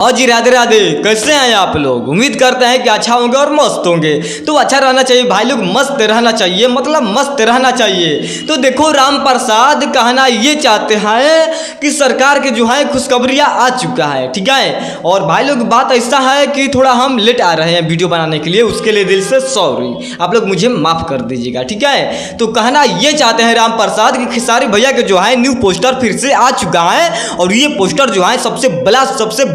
हाँ जी, राधे राधे। कैसे हैं आप लोग? उम्मीद करते हैं कि अच्छा होंगे और मस्त होंगे। तो अच्छा रहना चाहिए भाई लोग, मस्त रहना चाहिए, मतलब मस्त रहना चाहिए। तो देखो, राम प्रसाद कहना ये चाहते हैं कि सरकार के जो है खुशखबरियाँ आ चुका है, ठीक है। और भाई लोग बात ऐसा है कि थोड़ा हम लेट आ रहे हैं वीडियो बनाने के लिए, उसके लिए दिल से सॉरी, आप लोग मुझे माफ़ कर दीजिएगा, ठीक है। तो कहना ये चाहते हैं राम प्रसाद कि खेसारी भैया के जो है न्यू पोस्टर फिर से आ चुका है। और ये पोस्टर जो है सबसे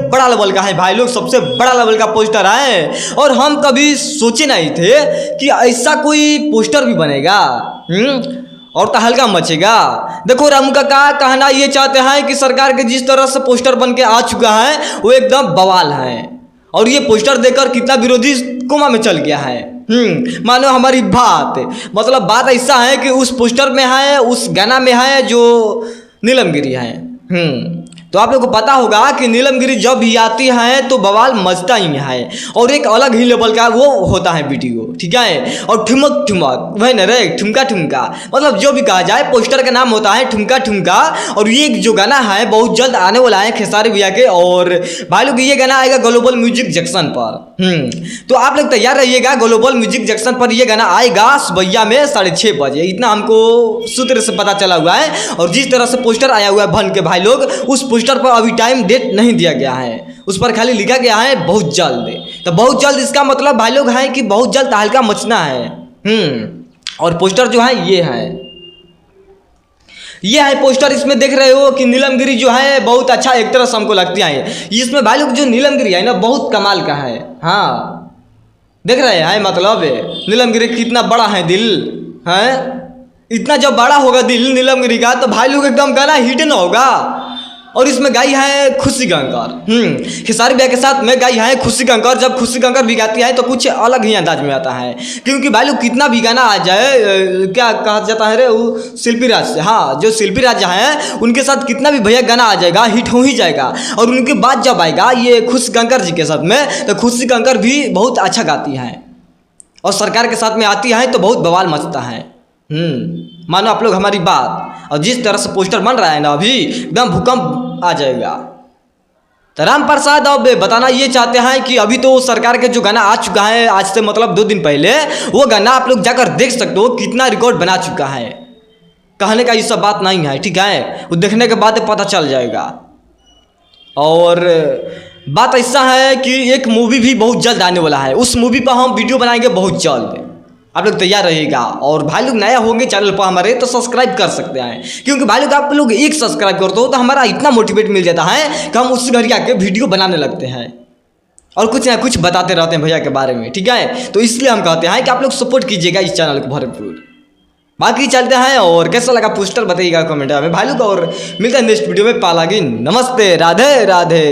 बड़ा लेवल का है भाई लोग, सबसे बड़ा लेवल का पोस्टर है। और हम कभी सोचे नहीं थे कि ऐसा कोई पोस्टर भी बनेगा और तहलका मचेगा। देखो, राम काका कहना ये चाहते हैं कि सरकार के जिस तरह से पोस्टर बन के आ चुका है वो एकदम बवाल है। और ये पोस्टर देखकर कितना विरोधी कोमा में चल गया है। मानो हमारी बात, मतलब बात ऐसा है कि उस पोस्टर में है, उस गाना में है जो नीलम गिरी है। तो आप लोगों को पता होगा कि नीलम गिरी जब भी आती है तो बवाल मचता ही है, और एक अलग ही लेवल का वो होता है वीडियो, ठीक है। और ठुमक ठुमक वही न रे, ठुमका ठुमका, मतलब जो भी कहा जाए, पोस्टर का नाम होता है ठुमका ठुमका। और ये जो गाना है बहुत जल्द आने वाला है खेसारी भैया के। और भाई लोग ये गाना आएगा ग्लोबल म्यूजिक जंक्शन पर। तो आप लोग तैयार रहिएगा, ग्लोबल म्यूजिक जंक्शन पर ये गाना आएगा सुबह में 6:30 बजे, इतना हमको सूत्र से पता चला हुआ है। और जिस तरह से पोस्टर आया हुआ है बन के भाई लोग, उस पोस्टर पर अभी टाइम डेट नहीं दिया गया है, उस पर खाली लिखा गया है बहुत जल्द। तो बहुत जल्द इसका मतलब भाई लोग है कि बहुत जल्द तहलका मचना है। और पोस्टर जो है ये है पोस्टर। इसमें देख रहे हो कि नीलम गिरी जो है बहुत अच्छा एक्ट्रेस हमको लगती है। इसमें भाई लोग जो नीलम गिरी है ना बहुत कमाल का है। हाँ, देख रहे हैं, मतलब नीलम गिरी कितना बड़ा है दिल है। इतना जब बड़ा होगा दिल नीलम गिरी का तो भाई लोग एकदम गाना हिट ना होगा। और इसमें गाई है खुशी कंकर। खेसारी भैया के साथ में गाई है खुशी कंकर। जब खुशी कंकर भी गाती है तो कुछ अलग ही अंदाज में आता है, क्योंकि भाई लोग कितना भी गाना आ जाए, क्या कहा जाता है रे, वो शिल्पी राज से, हाँ, जो शिल्पी राज हैं उनके साथ कितना भी भैया गाना आ जाएगा हिट हो ही जाएगा। और उनके बाद जब आएगा ये खुशी कंकर जी के साथ में, तो खुशी कंकर भी बहुत अच्छा गाती है। और सरकार के साथ में आती है तो बहुत बवाल मचता है। मानो आप लोग हमारी बात। और जिस तरह से पोस्टर बन रहा है ना अभी, एकदम भूकंप आ जाएगा। तो राम प्रसाद अब बताना ये चाहते हैं कि अभी तो सरकार के जो गाना आ चुका है आज से मतलब 2 दिन पहले, वो गाना आप लोग जाकर देख सकते हो कितना रिकॉर्ड बना चुका है। कहने का ये सब बात नहीं है, ठीक है, वो देखने के बाद पता चल जाएगा। और बात ऐसा है कि एक मूवी भी बहुत जल्द आने वाला है, उस मूवी पर हम वीडियो बनाएंगे बहुत जल्द, आप लोग तैयार रहिएगा। और भाई लोग नया होंगे चैनल पर हमारे तो सब्सक्राइब कर सकते हैं, क्योंकि भाई लोग आप लोग एक सब्सक्राइब करते हो तो हमारा इतना मोटिवेट मिल जाता है कि हम उसी घर के आके वीडियो बनाने लगते हैं और कुछ ना कुछ बताते रहते हैं भैया के बारे में, ठीक है। तो इसलिए हम कहते हैं कि आप लोग सपोर्ट कीजिएगा इस चैनल को भरपूर। बाकी चलते हैं, और कैसा लगा पोस्टर बताइएगा कमेंट में भाई लोग। और मिलता है नेक्स्ट वीडियो में। पालागी, नमस्ते, राधे राधे।